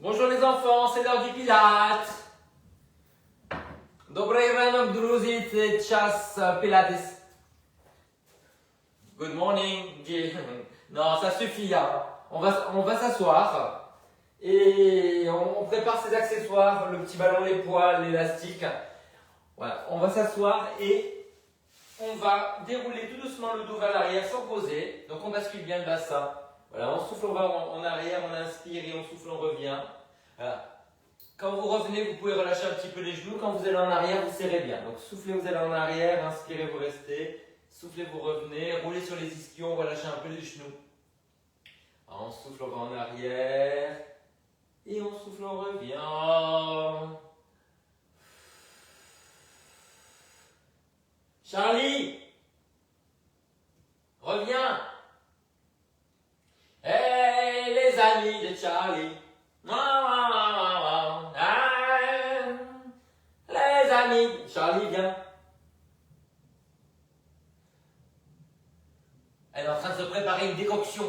Bonjour les enfants, c'est l'heure du Pilates. Доброе рано, друзі, це час Pilates. Good morning. Non, ça suffit. Hein. On va s'asseoir et on prépare ses accessoires, le petit ballon, les poils, l'élastique. Voilà, on va s'asseoir et on va dérouler tout doucement le dos vers l'arrière sans poser. Donc on bascule bien le bassin. Voilà, on souffle, on va en arrière, on inspire et on souffle, on revient. Voilà. Quand vous revenez, vous pouvez relâcher un petit peu les genoux. Quand vous allez en arrière, vous serrez bien. Donc soufflez, vous allez en arrière, inspirez, vous restez. Soufflez, vous revenez. Roulez sur les ischions, relâchez un peu les genoux. On souffle, on va en arrière. Et on souffle, on revient. Charlie, reviens. Hey, les amis de Charlie. Les amis. Charlie, viens. Elle est en train de se préparer une décoction.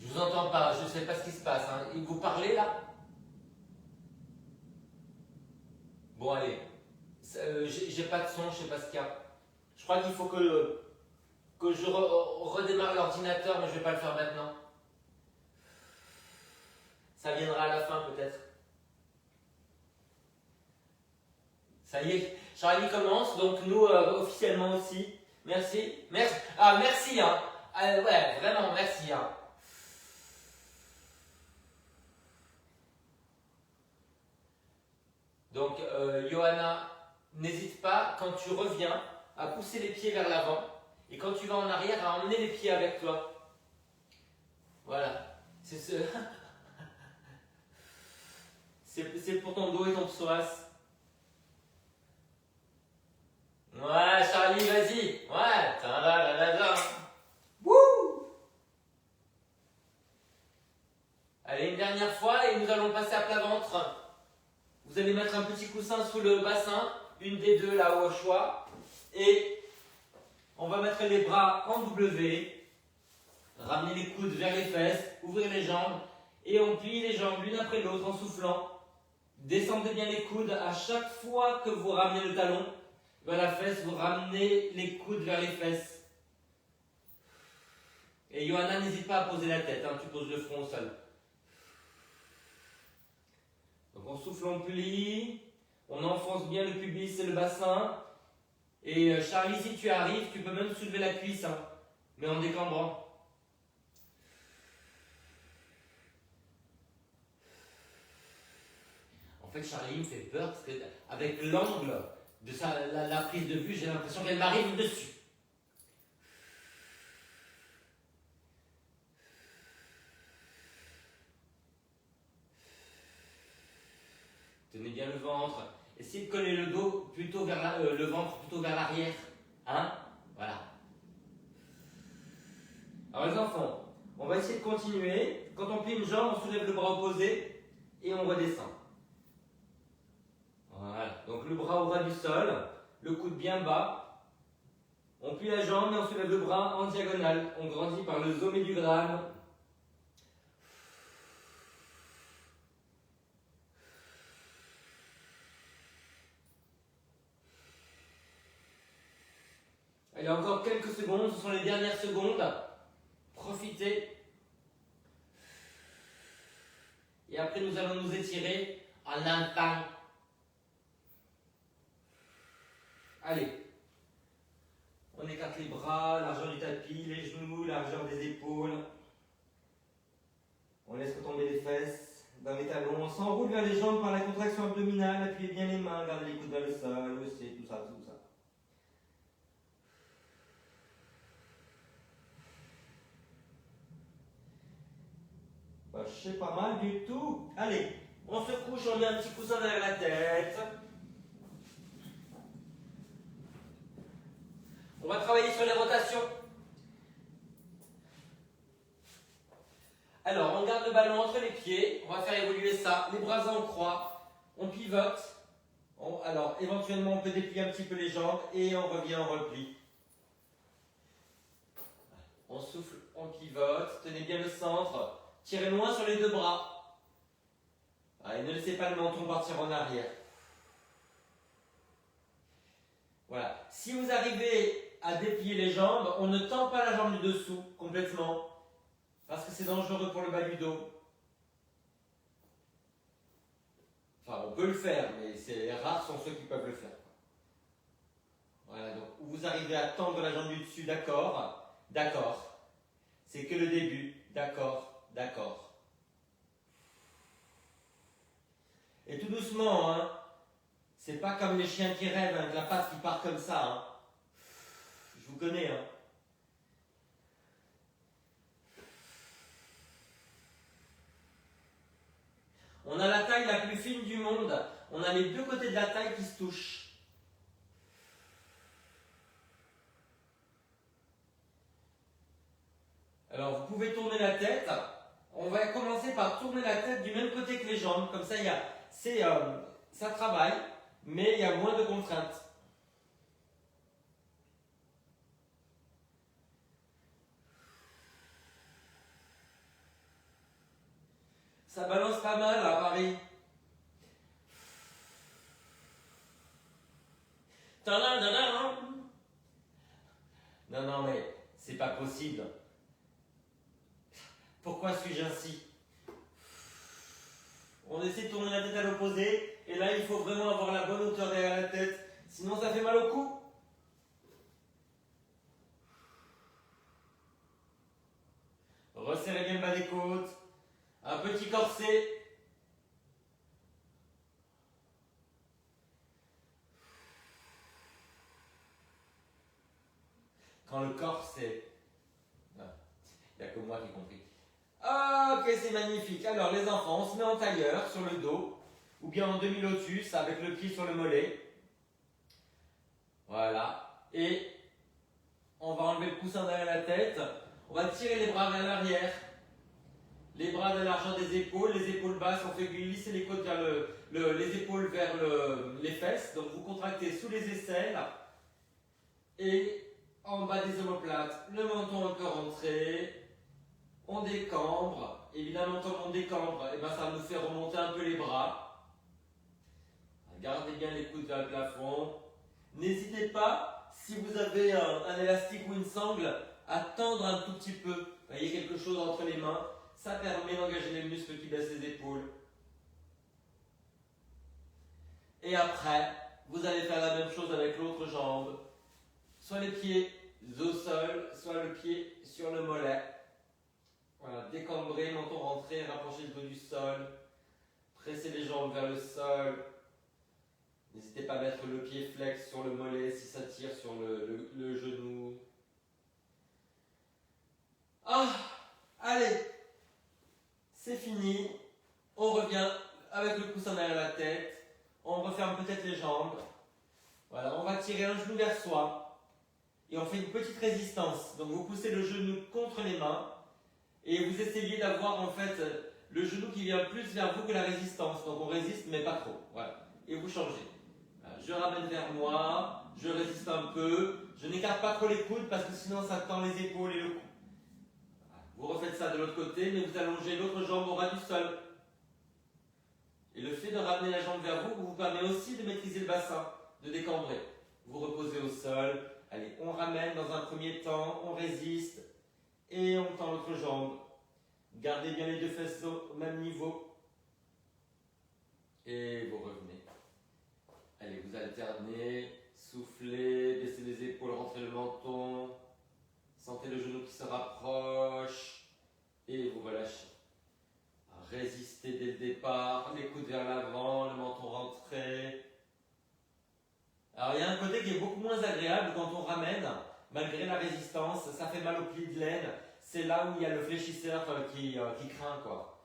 Je vous entends pas, je ne sais pas ce qui se passe. Hein. Vous parlez là? Bon, allez. J'ai pas de son, je sais pas ce qu'il y a. Je crois qu'il faut que je redémarre l'ordinateur, mais je vais pas le faire maintenant. Ça viendra à la fin peut-être. Ça y est, Charlie commence, donc nous officiellement aussi. Merci. Merci. Ah, merci, hein. Ouais, vraiment, merci, hein. Donc, Johanna, n'hésite pas, quand tu reviens, à pousser les pieds vers l'avant. Et quand tu vas en arrière, à emmener les pieds avec toi. Voilà. C'est pour ton dos et ton psoas. Ouais, Charlie, vas-y. Ouais. Wouh! Allez, une dernière fois et nous allons passer à plat ventre. Vous allez mettre un petit coussin sous le bassin, une des deux là au choix. Et on va mettre les bras en W. Ramener les coudes vers les fesses, ouvrir les jambes. Et on plie les jambes l'une après l'autre en soufflant. Descendez bien les coudes à chaque fois que vous ramenez le talon vers la fesse, vous ramenez les coudes vers les fesses. Et Johanna, n'hésite pas à poser la tête, hein, tu poses le front au sol. Donc on souffle, on plie, on enfonce bien le pubis et le bassin. Et Charlie, si tu arrives, tu peux même soulever la cuisse, hein, mais en décambrant. En fait, Charlie me fait peur parce qu'avec l'angle de la prise de vue, j'ai l'impression qu'elle m'arrive dessus. Tenez bien le ventre. Essayez de coller le dos plutôt vers le ventre plutôt vers l'arrière. Hein? Voilà. Alors les enfants, on va essayer de continuer. Quand on plie une jambe, on soulève le bras opposé et on redescend. Voilà. Donc le bras au ras du sol, le coude bien bas. On plie la jambe et on soulève le bras en diagonale. On grandit par le sommet du crâne. Il y a encore quelques secondes, ce sont les dernières secondes. Profitez. Et après, nous allons nous étirer en un temps. Allez. On écarte les bras, largeur du tapis, les genoux, largeur des épaules. On laisse retomber les fesses dans les talons. On s'enroule vers les jambes par la contraction abdominale. Appuyez bien les mains, gardez les coudes vers le sol, aussi, tout ça. C'est pas mal du tout. Allez, on se couche, on met un petit coussin derrière la tête. On va travailler sur les rotations. Alors, on garde le ballon entre les pieds. On va faire évoluer ça. Les bras en croix. On pivote. Alors, éventuellement, on peut déplier un petit peu les jambes et on revient en repli. On souffle, on pivote, tenez bien le centre, tirez loin sur les deux bras. Et ne laissez pas le menton partir en arrière. Voilà. Si vous arrivez à déplier les jambes, on ne tend pas la jambe du dessous complètement, parce que c'est dangereux pour le bas du dos. Enfin, on peut le faire, mais c'est rares sont ceux qui peuvent le faire. Voilà, donc vous arrivez à tendre la jambe du dessus, d'accord, d'accord. C'est que le début, d'accord, d'accord. Et tout doucement, hein. C'est pas comme les chiens qui rêvent, avec la patte qui part comme ça, hein. Je vous connais, hein. On a la taille la plus fine du monde. On a les deux côtés de la taille qui se touchent. Alors, vous pouvez tourner la tête. On va commencer par tourner la tête du même côté que les jambes. Comme ça, ça travaille, mais il y a moins de contraintes. Ça balance pas mal à Paris. Non, non, mais c'est pas possible. Pourquoi suis-je ainsi? On essaie de tourner la tête à l'opposé, et là, il faut vraiment avoir la bonne hauteur derrière la tête. Sinon, ça fait mal au cou. Resserrez bien le bas des côtes. Un petit corset. Quand le corset... Il n'y a que moi qui ai compris. Ok, c'est magnifique. Alors, les enfants, on se met en tailleur sur le dos, ou bien en demi-lotus avec le pied sur le mollet. Voilà. Et on va enlever le coussin derrière la tête. On va tirer les bras vers l'arrière. Les bras à la largeur des épaules, les épaules basses, on fait glisser les côtes vers les épaules vers les fesses. Donc vous contractez sous les aisselles et en bas des omoplates. Le menton un peu rentré. On décambre. Évidemment, comme on décambre, et ben ça nous fait remonter un peu les bras. Gardez bien les coudes vers le plafond. N'hésitez pas, si vous avez un élastique ou une sangle, à tendre un tout petit peu. Vous voyez quelque chose entre les mains. Ça permet d'engager les muscles qui baissent les épaules. Et après, vous allez faire la même chose avec l'autre jambe. Soit les pieds au sol, soit le pied sur le mollet. Voilà, décambrer, menton rentré, rapprochez le dos du sol. Pressez les jambes vers le sol. N'hésitez pas à mettre le pied flex sur le mollet si ça tire sur le genou. Ah, allez, c'est fini. On revient avec le coussin derrière la tête. On referme peut-être les jambes. Voilà, on va tirer un genou vers soi. Et on fait une petite résistance. Donc vous poussez le genou contre les mains. Et vous essayez d'avoir en fait le genou qui vient plus vers vous que la résistance. Donc on résiste mais pas trop. Voilà. Et vous changez. Voilà. Je ramène vers moi. Je résiste un peu. Je n'écarte pas trop les coudes parce que sinon ça tend les épaules et le cou. Voilà. Vous refaites ça de l'autre côté mais vous allongez l'autre jambe au ras du sol. Et le fait de ramener la jambe vers vous vous permet aussi de maîtriser le bassin, de décambrer. Vous reposez au sol. Allez, on ramène dans un premier temps, on résiste et on tend l'autre jambe. Gardez bien les deux fesses au même niveau. Et vous revenez. Allez, vous alternez, soufflez, baissez les épaules, rentrez le menton. Sentez le genou qui se rapproche et vous relâchez. Résistez dès le départ, les coudes vers l'avant, le menton rentré. Alors il y a un côté qui est beaucoup moins agréable quand on ramène, malgré la résistance, ça fait mal au pli de laine. C'est là où il y a le fléchisseur qui craint, quoi.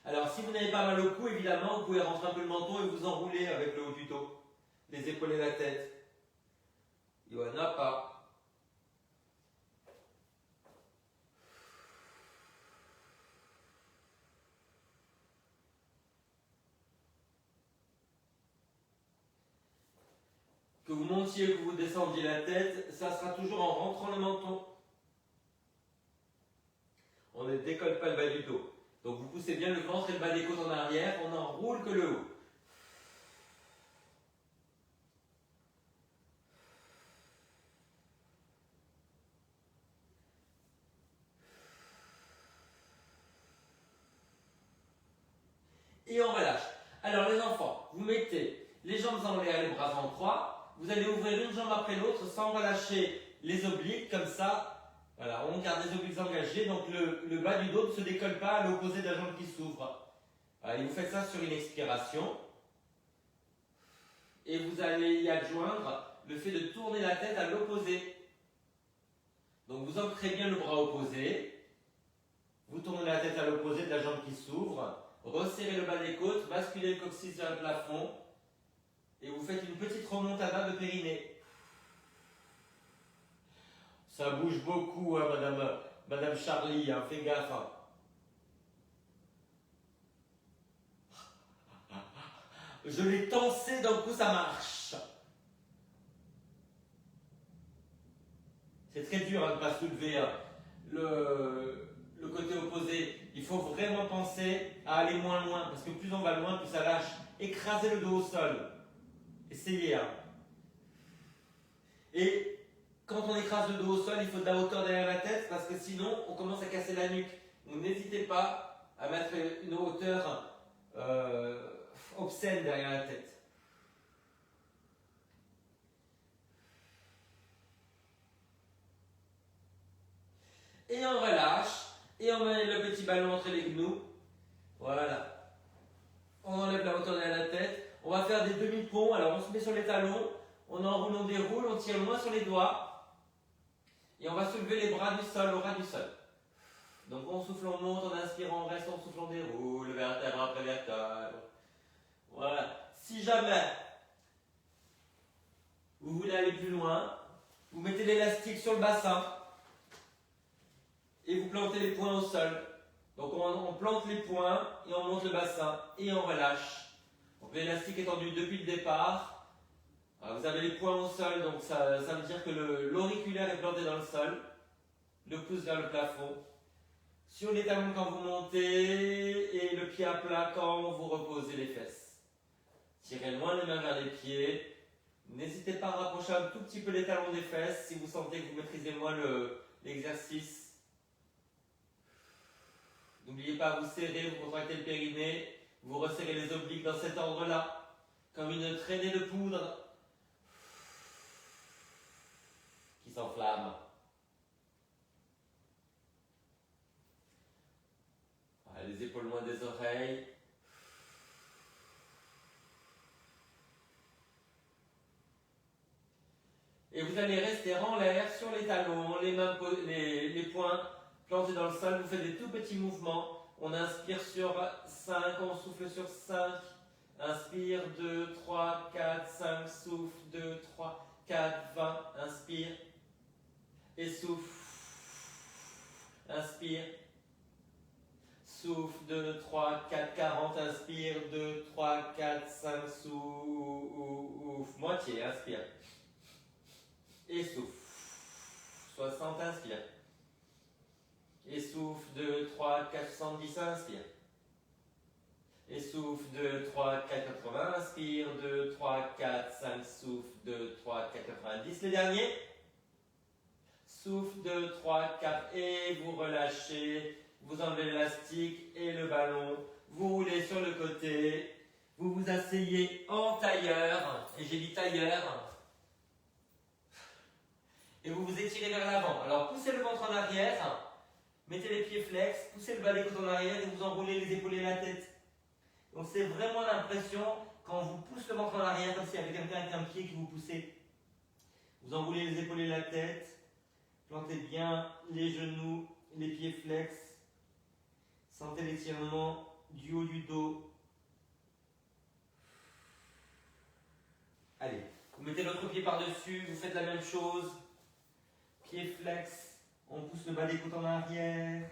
Alors si vous n'avez pas mal au cou, évidemment, vous pouvez rentrer un peu le menton et vous enrouler avec le haut du dos, les épaules et la tête. Il n'y en a pas. que vous montiez, que vous descendiez la tête, ça sera toujours en rentrant le menton. On ne décolle pas le bas du dos. Donc vous poussez bien le ventre et le bas des côtes en arrière, on n'enroule que le haut. Et on relâche. Alors les enfants, vous mettez les jambes en l'air, les bras en croix. Vous allez ouvrir une jambe après l'autre sans relâcher les obliques, comme ça. Voilà, on garde les obliques engagés, donc le bas du dos ne se décolle pas à l'opposé de la jambe qui s'ouvre. Voilà, et vous faites ça sur une expiration. Et vous allez y adjoindre le fait de tourner la tête à l'opposé. Donc vous ancrez bien le bras opposé. Vous tournez la tête à l'opposé de la jambe qui s'ouvre. Resserrez le bas des côtes, basculez le coccyx vers le plafond. Et vous faites une petite remontada de périnée. Ça bouge beaucoup, hein, Madame Charlie, hein, fais gaffe. Hein. Je l'ai tensé, d'un coup ça marche. C'est très dur hein, de ne pas soulever hein, le côté opposé. Il faut vraiment penser à aller moins loin, parce que plus on va loin, plus ça lâche. Écrasez le dos au sol. Essayez. Hein. Et quand on écrase le dos au sol, il faut de la hauteur derrière la tête, parce que sinon, on commence à casser la nuque. Donc n'hésitez pas à mettre une hauteur obscène derrière la tête. Et on relâche, et on met le petit ballon entre les genoux. Voilà. On enlève la hauteur derrière la tête. On va faire des demi-ponts. Alors on se met sur les talons, on enroule, on déroule, on tire loin sur les doigts. Et on va soulever les bras du sol, au ras du sol. Donc on souffle, on monte, on inspire, on reste, on souffle, on déroule, vertèbre après vertèbre. Voilà. Si jamais vous voulez aller plus loin, vous mettez l'élastique sur le bassin et vous plantez les poings au sol. Donc on plante les poings et on monte le bassin et on relâche. Donc l'élastique est tendu depuis le départ. Alors, vous avez les poings au sol, donc ça veut dire que l'auriculaire est planté dans le sol, le pouce vers le plafond. Sur les talons quand vous montez et le pied à plat quand vous reposez les fesses. Tirez loin les mains vers les pieds. N'hésitez pas à rapprocher un tout petit peu les talons des fesses si vous sentez que vous maîtrisez moins l'exercice. N'oubliez pas, vous serrez, vous contractez le périnée, vous resserrez les obliques dans cet ordre-là, comme une traînée de poudre qui s'enflamme. Voilà, les épaules loin des oreilles. Et vous allez rester en l'air sur les talons, les poings plantés dans le sol. Vous faites des tout petits mouvements. On inspire sur 5, on souffle sur 5. Inspire, 2, 3, 4, 5, souffle, 2, 3, 4, 20. Inspire. Et souffle. Inspire. Souffle, 2, 3, 4, 40. Inspire, 2, 3, 4, 5, souffle. Moitié, inspire. Et souffle. 60, inspire. Et souffle, 2, 3, 4, 70, inspire. Et souffle, 2, 3, 4, 80, inspire, 2, 3, 4, 5, souffle, 2, 3, 4, 90. Les derniers. Souffle, 2, 3, 4, et vous relâchez. Vous enlevez l'élastique et le ballon. Vous roulez sur le côté. Vous vous asseyez en tailleur. Et j'ai dit tailleur. Et vous vous étirez vers l'avant. Alors poussez le ventre en arrière. Mettez les pieds flex. Poussez le bas des côtes en arrière et vous enroulez les épaules et la tête. Donc c'est vraiment l'impression quand on vous pousse le ventre en arrière, comme s'il y avait quelqu'un avec un pied qui vous poussait. Vous enroulez les épaules et la tête. Plantez bien les genoux, les pieds flex. Sentez l'étirement du haut du dos. Allez, vous mettez l'autre pied par-dessus, vous faites la même chose. Pied flex, on pousse le bas des côtes en arrière.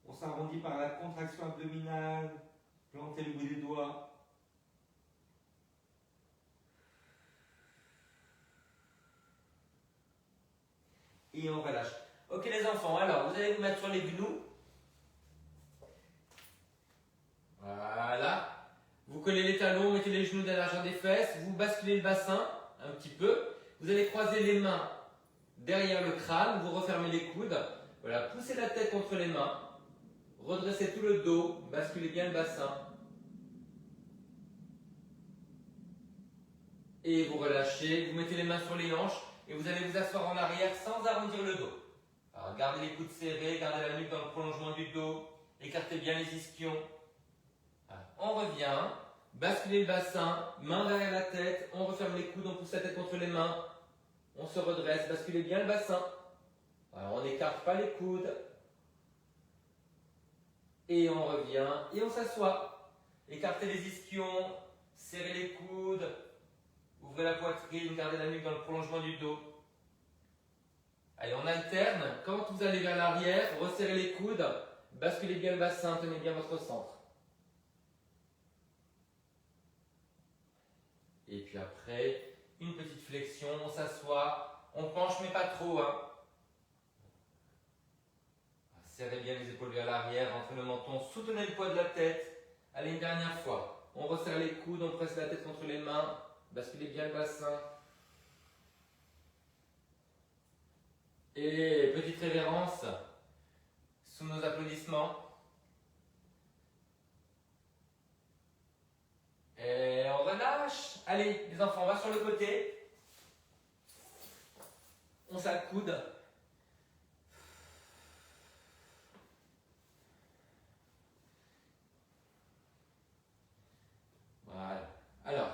On s'arrondit par la contraction abdominale. Plantez le bout des doigts. et on relâche. Ok les enfants, alors vous allez vous mettre sur les genoux. Voilà. Vous collez les talons, mettez les genoux dans l'argent des fesses, vous basculez le bassin un petit peu. Vous allez croiser les mains derrière le crâne, vous refermez les coudes. Voilà, poussez la tête contre les mains, redressez tout le dos, basculez bien le bassin. Et vous relâchez, vous mettez les mains sur les hanches et vous allez vous asseoir en arrière sans arrondir le dos. Alors gardez les coudes serrés, gardez la nuque dans le prolongement du dos, écartez bien les ischions. Voilà. On revient, basculez le bassin, main derrière la tête, on referme les coudes, on pousse la tête contre les mains, on se redresse, basculez bien le bassin. Voilà, on n'écarte pas les coudes. Et on revient et on s'assoit. Écartez les ischions, serrez les coudes, ouvrez la poitrine, gardez la nuque dans le prolongement du dos. Allez, on alterne. Quand vous allez vers l'arrière, resserrez les coudes, basculez bien le bassin, tenez bien votre centre. Et puis après, une petite flexion, on s'assoit, on penche mais pas trop. Serrez bien les épaules vers l'arrière, rentrez le menton, soutenez le poids de la tête. Allez, une dernière fois. On resserre les coudes, on presse la tête contre les mains, basculez bien le bassin. Et petite révérence sous nos applaudissements. Et on relâche. Allez, les enfants, on va sur le côté. On s'accoude. Voilà. Alors,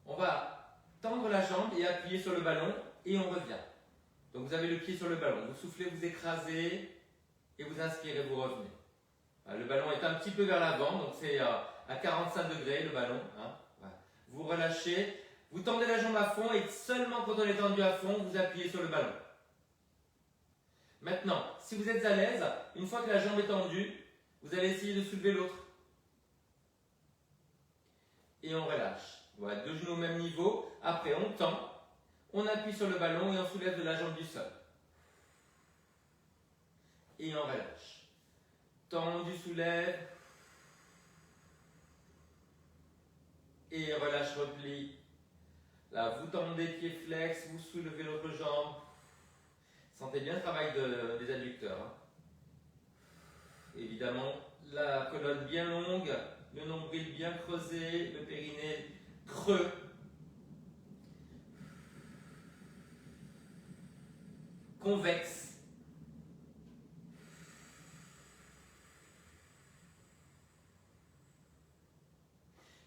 on va tendre la jambe et appuyer sur le ballon et on revient. Donc vous avez le pied sur le ballon. Vous soufflez, vous écrasez et vous inspirez, vous revenez. Voilà, le ballon est un petit peu vers l'avant, donc c'est à 45 degrés le ballon. Voilà. Vous relâchez, vous tendez la jambe à fond et seulement quand on est tendu à fond, vous appuyez sur le ballon. Maintenant, si vous êtes à l'aise, une fois que la jambe est tendue, vous allez essayer de soulever l'autre. Et on relâche. Voilà, deux genoux au même niveau. Après, on tend, on appuie sur le ballon et on soulève de la jambe du sol. Et on relâche. Tendu, soulève. Et relâche, replie. Là, vous tendez pied flex, vous soulevez l'autre jambe. Sentez bien le travail des adducteurs. Évidemment, la colonne bien longue, le nombril bien creusé, le périnée creux. Convexe.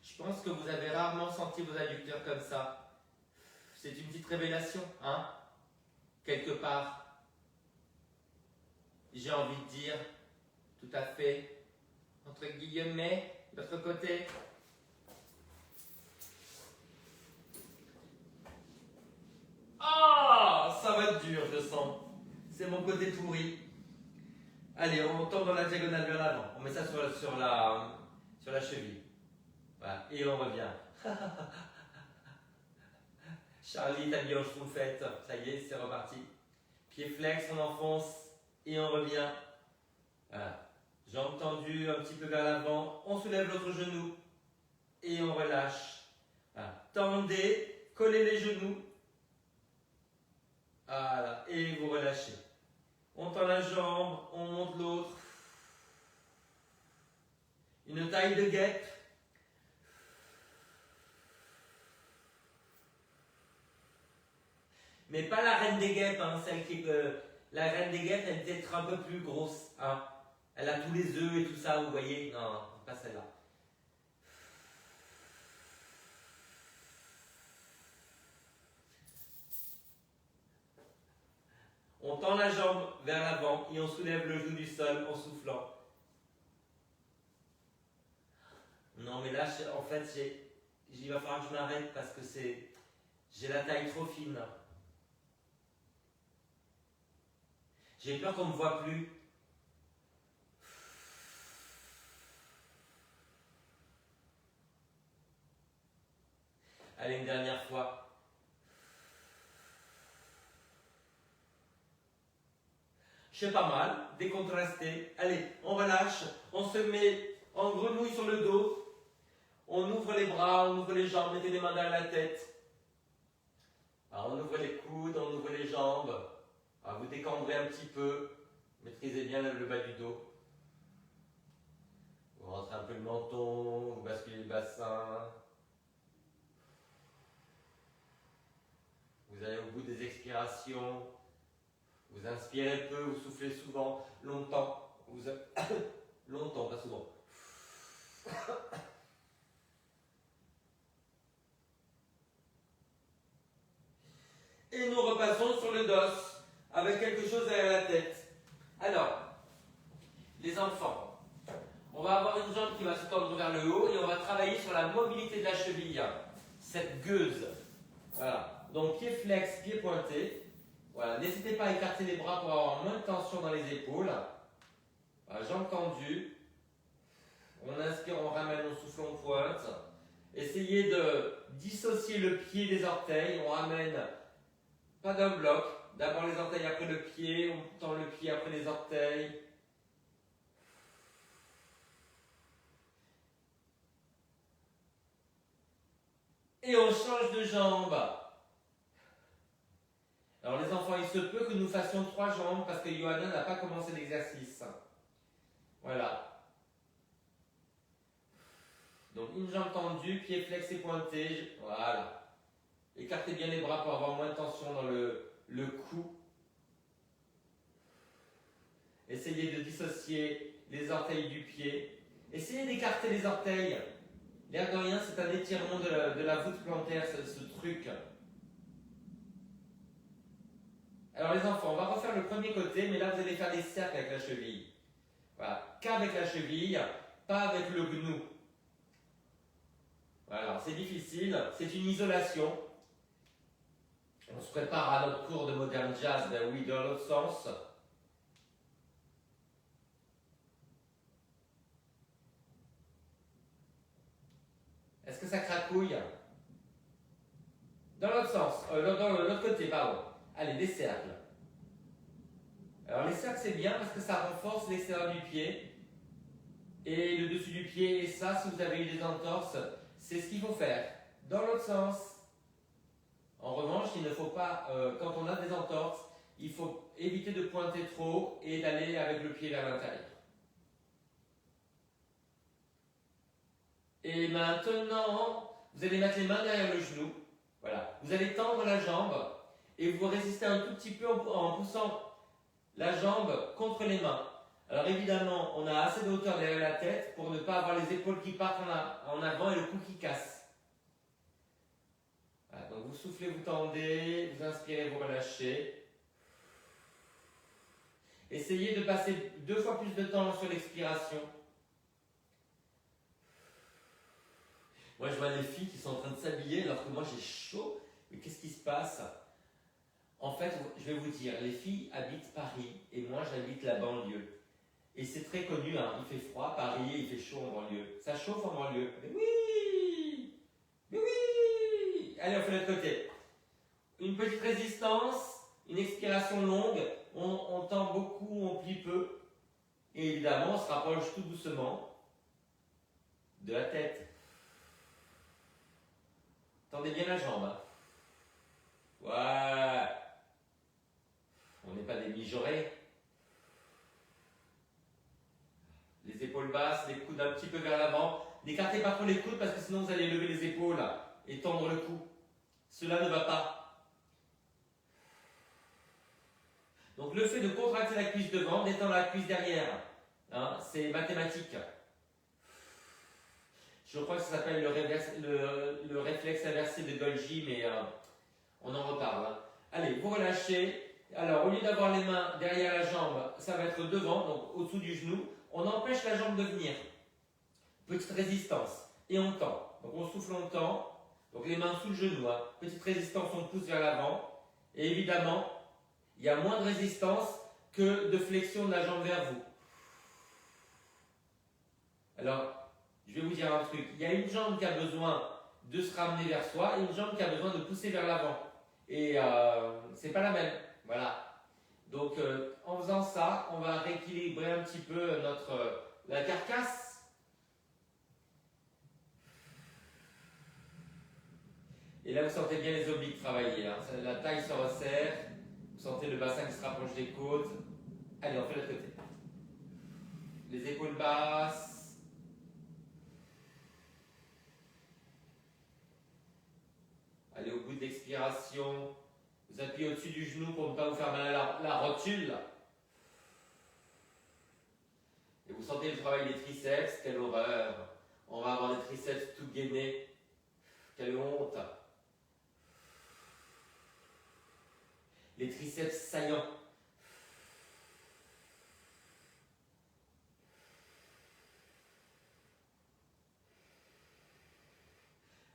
Je pense que vous avez rarement senti vos adducteurs comme ça. C'est une petite révélation, quelque part. J'ai envie de dire, tout à fait, entre guillemets, de l'autre côté. Ah, ça va être dur, je sens. C'est mon côté pourri. Allez, on tombe dans la diagonale vers l'avant. On met ça sur la cheville. Voilà, et on revient. Charlie, ta bien schtroumpfette. Ça y est, c'est reparti. Pied flex, on enfonce et on revient. Voilà. Jambes tendues, un petit peu vers l'avant. On soulève l'autre genou et on relâche. Voilà. Tendez, collez les genoux. Voilà, et vous relâchez. On tend la jambe, on monte l'autre. Une taille de guêpe. Mais pas la reine des guêpes, celle qui la reine des guêpes, elle est peut-être un peu plus grosse. Elle a tous les œufs et tout ça, vous voyez. Non, pas celle-là. On tend la jambe vers l'avant et on soulève le genou du sol en soufflant. Non, mais là, en fait, il va falloir que je m'arrête parce que j'ai la taille trop fine. J'ai peur qu'on ne me voit plus. Allez, une dernière fois. C'est pas mal, décontrasté. Allez, on relâche, on se met en grenouille sur le dos. On ouvre les bras, on ouvre les jambes, mettez les mains derrière la tête. Alors, on ouvre les coudes, on ouvre les jambes. Alors, vous décambrez un petit peu. Maîtrisez bien le bas du dos. Vous rentrez un peu le menton, vous basculez le bassin. Vous allez au bout des expirations. Vous inspirez peu, vous soufflez souvent, longtemps. Longtemps, pas souvent. Et nous repassons sur le dos avec quelque chose derrière la tête. Alors, les enfants, on va avoir une jambe qui va se tendre vers le haut et on va travailler sur la mobilité de la cheville, cette gueuse. Voilà. Donc pied flex, pied pointé. Voilà. N'hésitez pas à écarter les bras pour avoir moins de tension dans les épaules. Voilà. Jambes tendues. On inspire, on ramène, on souffle, on pointe. Essayez de dissocier le pied des orteils. On ramène pas d'un bloc. D'abord les orteils après le pied. On tend le pied après les orteils. Et on change de jambe. Alors les enfants, il se peut que nous fassions 3 jambes parce que Johanna n'a pas commencé l'exercice. Voilà. Donc une jambe tendue, pied flex et pointé. Voilà. Écartez bien les bras pour avoir moins de tension dans le cou. Essayez de dissocier les orteils du pied. Essayez d'écarter les orteils. L'air de rien, c'est un étirement de la voûte plantaire, ce truc. Alors les enfants, on va refaire le premier côté, mais là vous allez faire des cercles avec la cheville. Voilà, qu'avec la cheville, pas avec le genou. Voilà, c'est difficile, c'est une isolation. On se prépare à notre cours de modern jazz, ben oui, dans l'autre sens. Est-ce que ça cracouille? Dans l'autre sens, dans l'autre côté, pardon. Allez, des cercles. Alors les cercles c'est bien parce que ça renforce l'extérieur du pied et le dessus du pied. Et ça, si vous avez eu des entorses, c'est ce qu'il faut faire. Dans l'autre sens. En revanche, il ne faut pas, quand on a des entorses, il faut éviter de pointer trop et d'aller avec le pied vers l'intérieur. Et maintenant, vous allez mettre les mains derrière le genou. Voilà. Vous allez tendre la jambe et vous résistez un tout petit peu en poussant la jambe contre les mains. Alors évidemment, on a assez de hauteur derrière la tête pour ne pas avoir les épaules qui partent en avant et le cou qui casse. Voilà, donc vous soufflez, vous tendez, vous inspirez, vous relâchez. Essayez de passer 2 fois plus de temps sur l'expiration. Moi, je vois les filles qui sont en train de s'habiller alors que moi j'ai chaud. Mais qu'est-ce qui se passe? En fait, je vais vous dire, les filles habitent Paris et moi j'habite la banlieue. Et c'est très connu, hein, il fait froid à Paris et il fait chaud en banlieue. Ça chauffe en banlieue. Mais oui! Mais oui! Allez, on fait l'autre côté. Une petite résistance, une expiration longue, on tend beaucoup, on plie peu. Et évidemment, on se rapproche tout doucement de la tête. Tendez bien la jambe. Hein. Ouais. On n'est pas des mijaurés. Les épaules basses, les coudes un petit peu vers l'avant. N'écartez pas trop les coudes parce que sinon vous allez lever les épaules et tendre le cou. Cela ne va pas. Donc le fait de contracter la cuisse devant, d'étendre la cuisse derrière, hein, c'est mathématique. Je crois que ça s'appelle le réflexe inversé de Golgi, mais on en reparle. Hein. Allez, vous relâchez. Alors, au lieu d'avoir les mains derrière la jambe, ça va être devant, donc au-dessous du genou. On empêche la jambe de venir. Petite résistance. Et on tend. Donc on souffle, on tend. Donc les mains sous le genou. Hein. Petite résistance, on pousse vers l'avant. Et évidemment, il y a moins de résistance que de flexion de la jambe vers vous. Alors, je vais vous dire un truc. Il y a une jambe qui a besoin de se ramener vers soi et une jambe qui a besoin de pousser vers l'avant. Et c'est pas la même. Voilà. Donc en faisant ça, on va rééquilibrer un petit peu la carcasse. Et là, vous sentez bien les obliques travailler. Hein. La taille se resserre. Vous sentez le bassin qui se rapproche des côtes. Allez, on fait l'autre côté. Les épaules basses. Allez, au bout de l'expiration, vous appuyez au-dessus du genou pour ne pas vous faire mal à la rotule. Et vous sentez le travail des triceps. Quelle horreur! On va avoir des triceps tout gainés. Quelle honte! Les triceps saillants.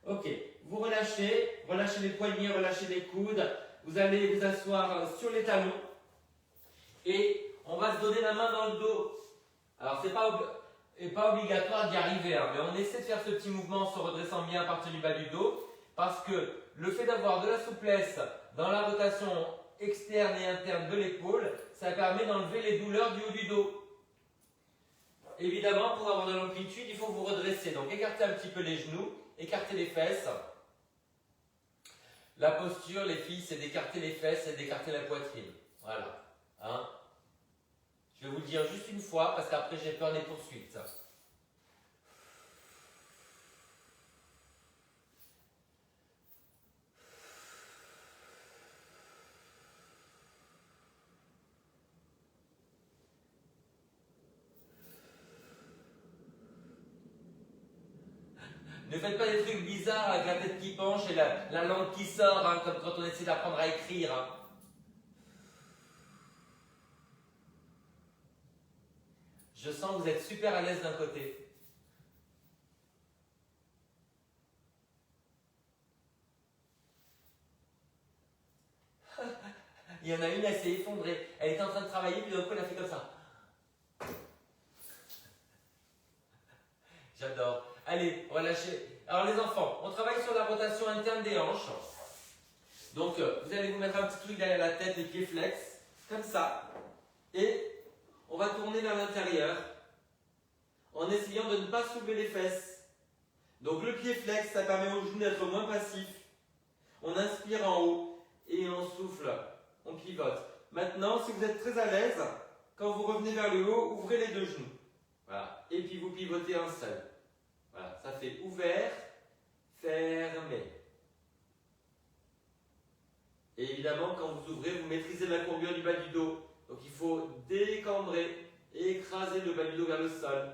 Ok, vous relâchez les poignets, relâchez les coudes. Vous allez vous asseoir sur les talons et on va se donner la main dans le dos. Alors, c'est pas obligatoire d'y arriver, hein, mais on essaie de faire ce petit mouvement en se redressant bien à partir du bas du dos parce que le fait d'avoir de la souplesse dans la rotation externe et interne de l'épaule, ça permet d'enlever les douleurs du haut du dos. Évidemment, pour avoir de l'amplitude, il faut vous redresser. Donc, écartez un petit peu les genoux, écartez les fesses. La posture, les filles, c'est d'écarter les fesses et d'écarter la poitrine. Voilà. Hein? Je vais vous le dire juste une fois parce qu'après, j'ai peur des poursuites. Ne faites pas des trucs bizarres avec la tête qui penche et la langue qui sort, hein, comme quand on essaie d'apprendre à écrire. Hein. Je sens que vous êtes super à l'aise d'un côté. Il y en a une, elle s'est effondrée. Elle était en train de travailler, puis d'un coup, elle a fait comme ça. J'adore. Allez, relâchez. Alors les enfants, on travaille sur la rotation interne des hanches. Donc, vous allez vous mettre un petit truc derrière la tête, les pieds flex, comme ça. Et on va tourner vers l'intérieur en essayant de ne pas soulever les fesses. Donc le pied flex, ça permet au genou d'être moins passif. On inspire en haut et on souffle, on pivote. Maintenant, si vous êtes très à l'aise, quand vous revenez vers le haut, ouvrez les deux genoux. Voilà. Et puis vous pivotez un seul. Voilà, ça fait ouvert, fermé. Et évidemment, quand vous ouvrez, vous maîtrisez la courbure du bas du dos. Donc il faut décambrer et écraser le bas du dos vers le sol.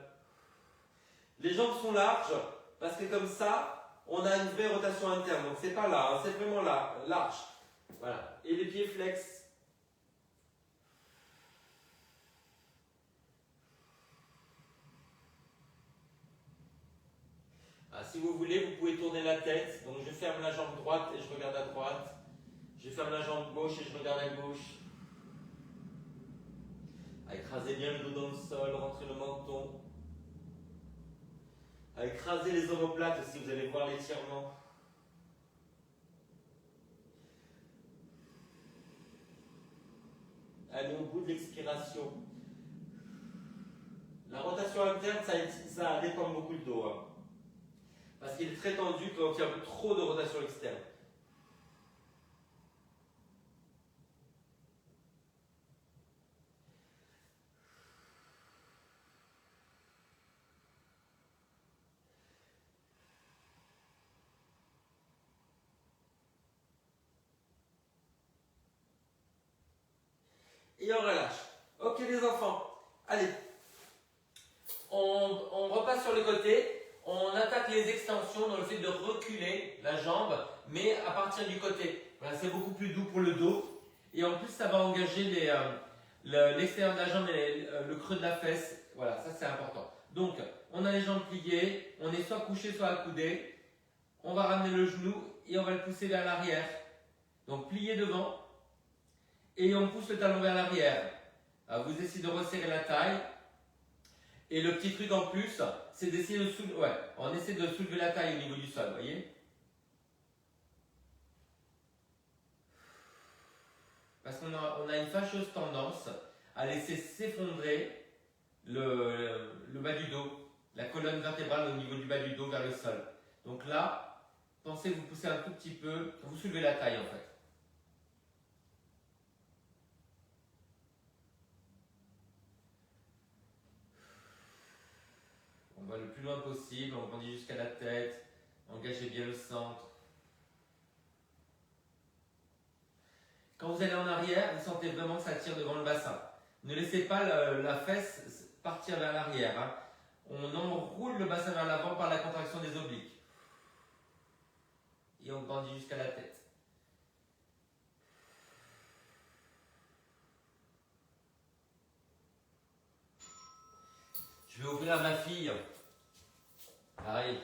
Les jambes sont larges parce que comme ça, on a une vraie rotation interne. Donc c'est pas là, hein, c'est vraiment là, large. Voilà. Et les pieds flex. Ah, si vous voulez, vous pouvez tourner la tête. Donc je ferme la jambe droite et je regarde à droite. Je ferme la jambe gauche et je regarde à gauche. Écrasez bien le dos dans le sol, rentrez le menton. Écrasez les omoplates aussi, vous allez voir l'étirement. Allez au bout de l'expiration. La rotation interne, ça dépend beaucoup le dos. Hein. Parce qu'il est très tendu quand il y a trop de rotation externe. Et on relâche. Ok les enfants, allez. On repasse sur le côté. On attaque les extensions dans le fait de reculer la jambe, mais à partir du côté. Voilà, c'est beaucoup plus doux pour le dos. Et en plus, ça va engager l'extérieur de la jambe et le creux de la fesse. Voilà, ça c'est important. Donc, on a les jambes pliées. On est soit couché, soit accoudé. On va ramener le genou et on va le pousser vers l'arrière. Donc, plié devant. Et on pousse le talon vers l'arrière. Vous essayez de resserrer la taille. Et le petit truc en plus, c'est d'essayer de soulever. Ouais, on essaie de soulever la taille au niveau du sol, vous voyez? Parce qu'on a une fâcheuse tendance à laisser s'effondrer le bas du dos, la colonne vertébrale au niveau du bas du dos vers le sol. Donc là, pensez vous poussez un tout petit peu, vous soulevez la taille en fait. On va le plus loin possible, on grandit jusqu'à la tête, engagez bien le centre. Quand vous allez en arrière, vous sentez vraiment que ça tire devant le bassin. Ne laissez pas la fesse partir vers l'arrière. Hein. On enroule le bassin vers l'avant par la contraction des obliques. Et on grandit jusqu'à la tête. Je vais ouvrir à ma fille. Arrive.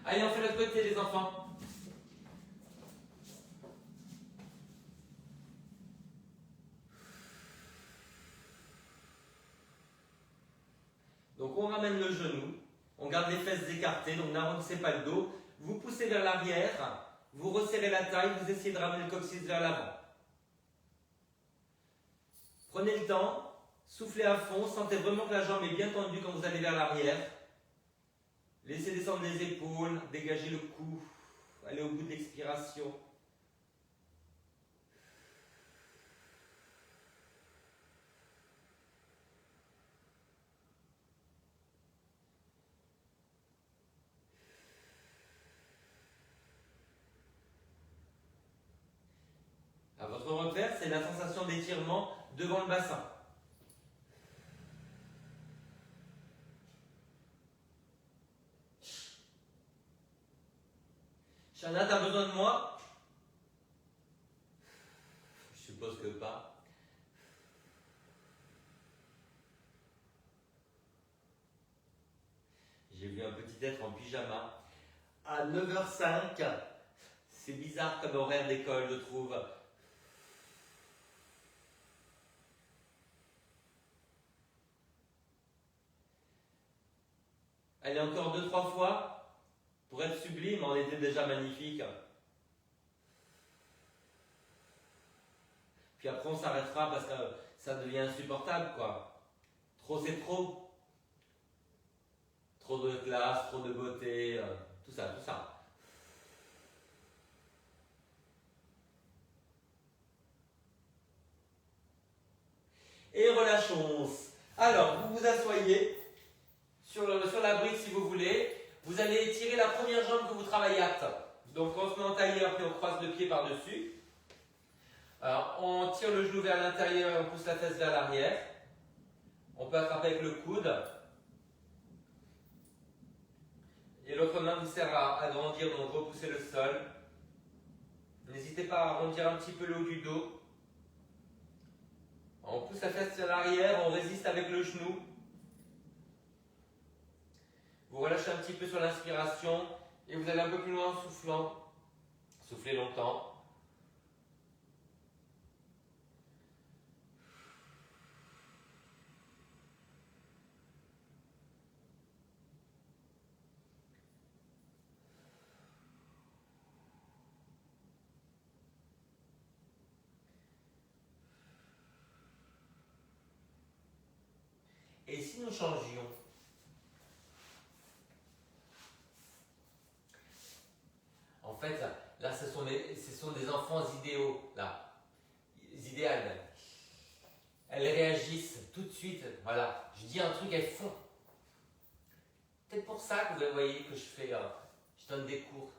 Allez, on fait l'autre côté, les enfants. Donc, on ramène le genou. On garde les fesses écartées, donc n'arrondissez pas le dos. Vous poussez vers l'arrière. Vous resserrez la taille. Vous essayez de ramener le coccyx vers l'avant. Prenez le temps. Soufflez à fond. Sentez vraiment que la jambe est bien tendue quand vous allez vers l'arrière. Laissez descendre les épaules, dégagez le cou, allez au bout de l'expiration. À votre repère, c'est la sensation d'étirement devant le bassin. Shana, t'as besoin de moi? Je suppose que pas. J'ai vu un petit être en pyjama à 9h05. C'est bizarre comme horaire d'école, je trouve. Allez, encore 2-3 fois. Pour être sublime, on était déjà magnifique. Puis après, on s'arrêtera parce que ça devient insupportable, quoi. Trop, c'est trop. Trop de classe, trop de beauté, tout ça, tout ça. Et relâchons. Alors, vous vous asseyez sur la brique si vous voulez. Vous allez étirer la première jambe que vous travaillez à temps. Donc on se met en tailleur, puis on croise le pied par-dessus. Alors on tire le genou vers l'intérieur, on pousse la fesse vers l'arrière. On peut attraper avec le coude. Et l'autre main vous sert à agrandir, donc repousser le sol. N'hésitez pas à arrondir un petit peu le haut du dos. On pousse la fesse vers l'arrière, on résiste avec le genou. Vous relâchez un petit peu sur l'inspiration et vous allez un peu plus loin en soufflant. Soufflez longtemps. Et si nous changions? En fait, là, ce sont des enfants idéaux, là. Idéales. Elles réagissent tout de suite. Voilà. Je dis un truc, elles font. Peut-être pour ça que vous voyez que je donne des cours.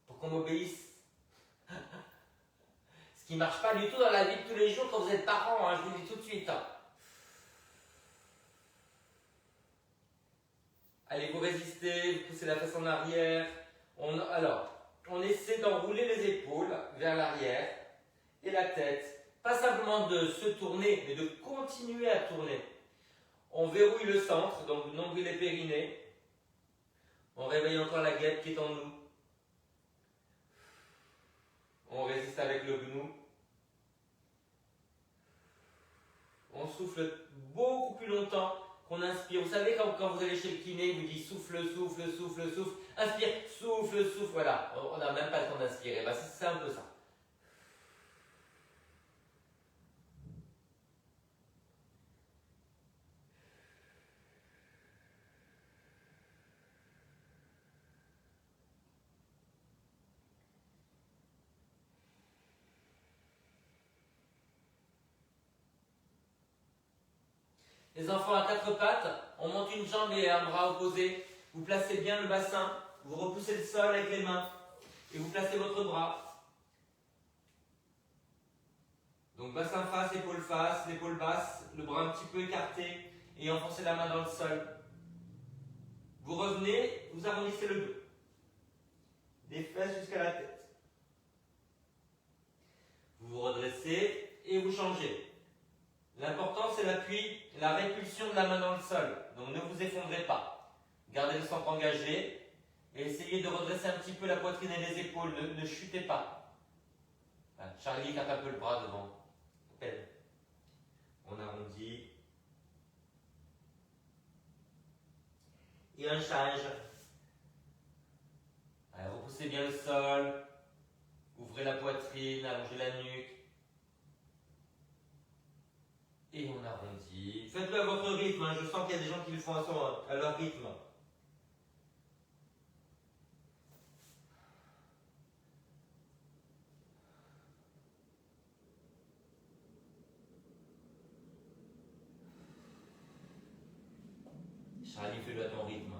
Pour qu'on m'obéisse. Ce qui ne marche pas du tout dans la vie de tous les jours quand vous êtes parents, hein, je vous le dis tout de suite. Hein. Allez, vous résistez, vous poussez la face en arrière. On essaie d'enrouler les épaules vers l'arrière et la tête. Pas simplement de se tourner, mais de continuer à tourner. On verrouille le centre, donc nombril et périnée. On réveille encore la guêpe qui est en nous. On résiste avec le genou. On souffle beaucoup plus longtemps qu'on inspire. Vous savez, quand vous allez chez le kiné, il vous dit souffle, souffle, souffle, souffle. Inspire, souffle, souffle. Voilà, on n'a même pas le temps d'inspirer. Ben, c'est un peu ça. Les enfants à quatre pattes, on monte une jambe et un bras opposé. Vous placez bien le bassin, vous repoussez le sol avec les mains et vous placez votre bras. Donc bassin face, l'épaule basse, le bras un petit peu écarté et enfoncez la main dans le sol. Vous revenez, vous arrondissez le dos. Des fesses jusqu'à la tête. Vous vous redressez et vous changez. L'important c'est l'appui, la répulsion de la main dans le sol. Donc ne vous effondrez pas. Gardez le centre engagé et essayez de redresser un petit peu la poitrine et les épaules. Ne chutez pas. Charlie tape un peu le bras devant. Peine. On arrondit. Et un change. Allez, repoussez bien le sol. Ouvrez la poitrine, allongez la nuque. Et on arrondit. Faites-le à votre rythme. Je sens qu'il y a des gens qui le font à leur rythme. Charlie, fais-le à ton rythme.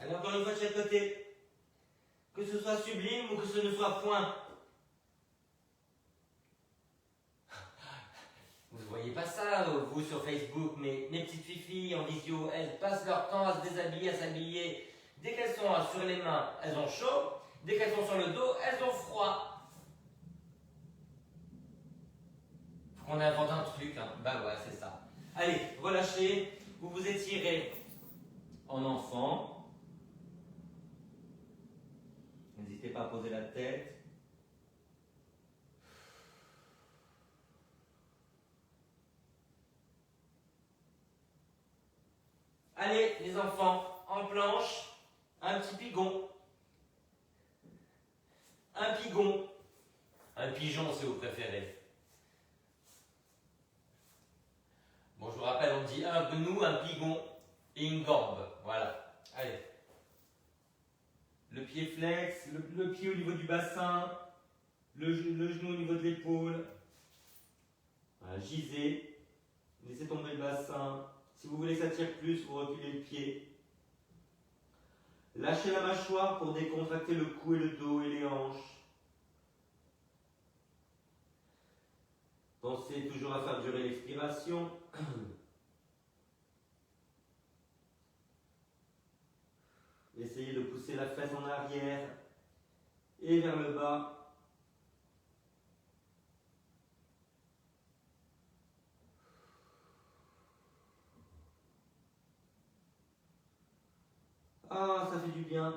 Allez, encore une fois de chaque côté. Que ce soit sublime ou que ce ne soit point. Vous ne voyez pas ça, vous, sur Facebook, mais mes petites filles en visio, elles passent leur temps à se déshabiller, à s'habiller. Dès qu'elles sont sur les mains, elles ont chaud. Dès qu'elles sont sur le dos, elles ont froid. Faut qu'on invente un truc, hein. Ben ouais, c'est ça. Allez, relâchez, vous vous étirez en enfant. N'hésitez pas à poser la tête. Allez, les enfants, en planche, un petit pigon. Un pigon. Un pigeon, si vous préférez. Bon, je vous rappelle, on dit un gnou, un pigon et une gambe. Voilà. Allez. Le pied flex, le pied au niveau du bassin, le genou au niveau de l'épaule. Voilà, gisez. Laissez tomber le bassin. Si vous voulez que ça tire plus, vous reculez le pied. Lâchez la mâchoire pour décontracter le cou et le dos et les hanches. Pensez toujours à faire durer l'expiration. Essayez de pousser la fesse en arrière et vers le bas. Ah, ça fait du bien.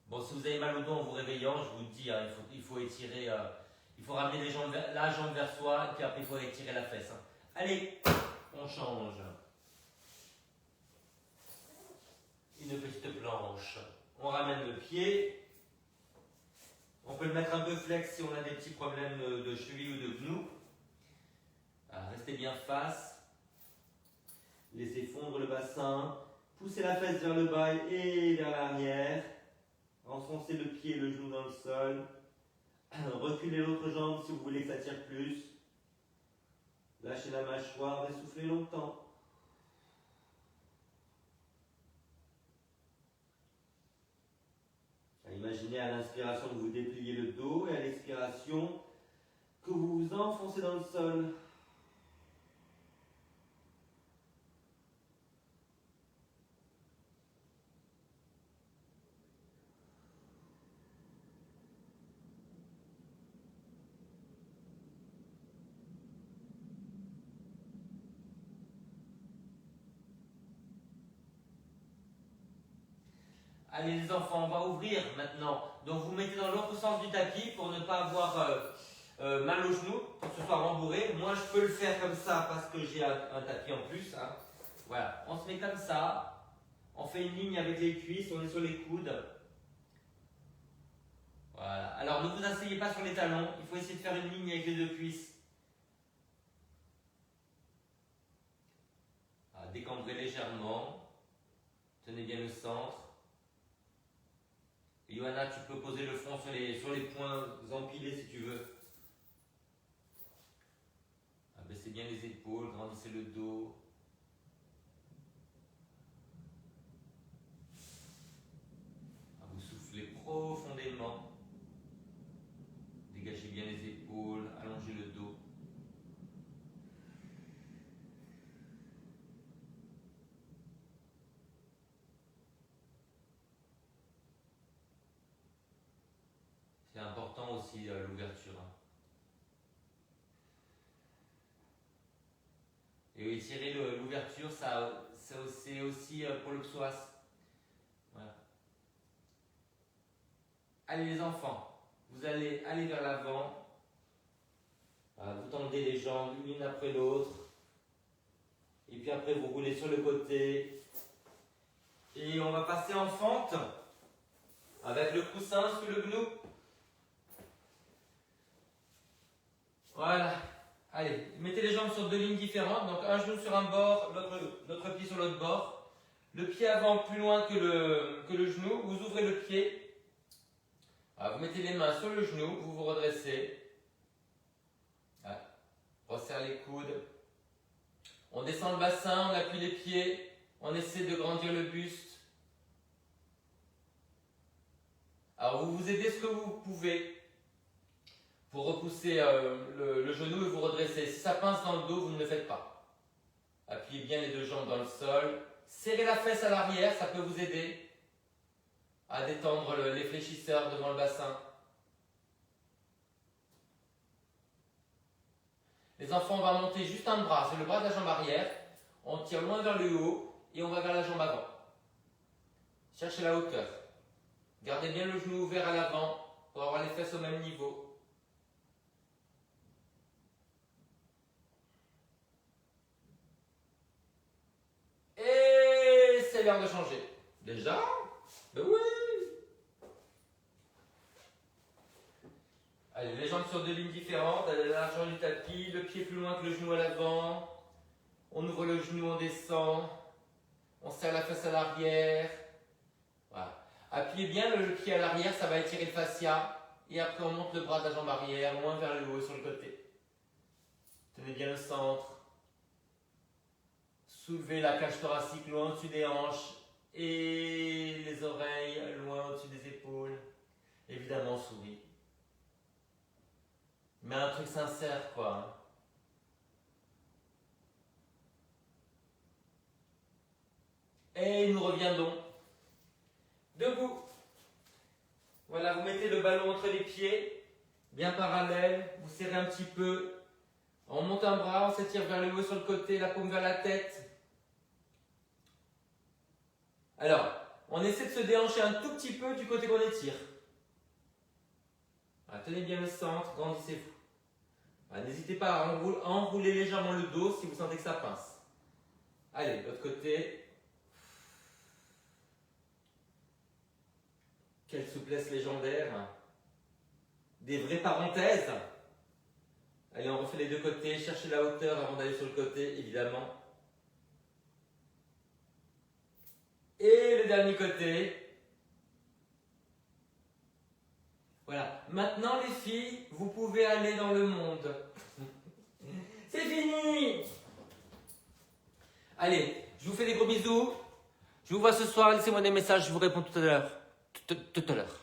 Bon, si vous avez mal au dos en vous réveillant, je vous le dis, hein, il faut étirer, il faut ramener la jambe vers soi, et puis après il faut étirer la fesse. Hein. Allez, on change. Une petite planche. On ramène le pied. On peut le mettre un peu flex si on a des petits problèmes de cheville ou de genou. Restez bien face. Laissez fondre le bassin. Poussez la fesse vers le bas et vers l'arrière. Enfoncez le pied et le genou dans le sol. Reculez l'autre jambe si vous voulez que ça tire plus. Lâchez la mâchoire et soufflez longtemps. Imaginez à l'inspiration que vous dépliez le dos et à l'expiration que vous vous enfoncez dans le sol. Allez les enfants, on va ouvrir maintenant. Donc vous mettez dans l'autre sens du tapis pour ne pas avoir mal au genou, pour que ce soit rembourré. Moi je peux le faire comme ça parce que j'ai un tapis en plus. Hein. Voilà, on se met comme ça. On fait une ligne avec les cuisses, on est sur les coudes. Voilà. Alors ne vous asseyez pas sur les talons, il faut essayer de faire une ligne avec les deux cuisses. Voilà, décambrez légèrement. Tenez bien le centre. Et Johanna, tu peux poser le front sur les poings empilés si tu veux. Abaissez bien les épaules, grandissez le dos. Vous soufflez profondément. Dégagez bien les épaules, allongez le dos. C'est important aussi l'ouverture. Et étirer l'ouverture, c'est aussi pour le psoas. Voilà. Allez les enfants, vous allez aller vers l'avant. Vous tendez les jambes l'une après l'autre. Et puis après vous roulez sur le côté. Et on va passer en fente avec le coussin sous le genou. Voilà. Allez, mettez les jambes sur deux lignes différentes. Donc un genou sur un bord, l'autre pied sur l'autre bord. Le pied avant plus loin que le genou. Vous ouvrez le pied. Voilà, vous mettez les mains sur le genou, vous vous redressez. Voilà. Resserre les coudes. On descend le bassin, on appuie les pieds. On essaie de grandir le buste. Alors vous vous aidez ce que vous pouvez pour repousser le genou et vous redresser. Si ça pince dans le dos, vous ne le faites pas. Appuyez bien les deux jambes dans le sol. Serrez la fesse à l'arrière, ça peut vous aider à détendre les fléchisseurs devant le bassin. Les enfants, on va monter juste un bras, c'est le bras de la jambe arrière. On tire loin vers le haut et on va vers la jambe avant. Cherchez la hauteur. Gardez bien le genou ouvert à l'avant pour avoir les fesses au même niveau. Et c'est l'heure de changer. Déjà? Ben oui! Allez, les jambes sur deux lignes différentes, à la largeur du tapis, le pied plus loin que le genou à l'avant. On ouvre le genou, on descend. On serre la fesse à l'arrière. Voilà. Appuyez bien le pied à l'arrière, ça va étirer le fascia. Et après, on monte le bras de la jambe arrière, loin vers le haut sur le côté. Tenez bien le centre. Soulevez la cage thoracique loin au-dessus des hanches. Et les oreilles loin au-dessus des épaules. Évidemment, souris. Mais un truc sincère, quoi. Et nous reviendrons. Debout. Voilà, vous mettez le ballon entre les pieds, bien parallèle, vous serrez un petit peu. On monte un bras, on s'étire vers le haut sur le côté, la paume vers la tête. Alors, on essaie de se déhancher un tout petit peu du côté qu'on étire. Voilà, tenez bien le centre, grandissez-vous. Voilà, n'hésitez pas à enrouler légèrement le dos si vous sentez que ça pince. Allez, de l'autre côté. Quelle souplesse légendaire. Des vraies parenthèses. Allez, on refait les deux côtés. Cherchez la hauteur avant d'aller sur le côté, évidemment. Et le dernier côté. Voilà. Maintenant, les filles, vous pouvez aller dans le monde. C'est fini! Allez, je vous fais des gros bisous. Je vous vois ce soir. Laissez-moi des messages. Je vous réponds tout à l'heure. Tout à l'heure.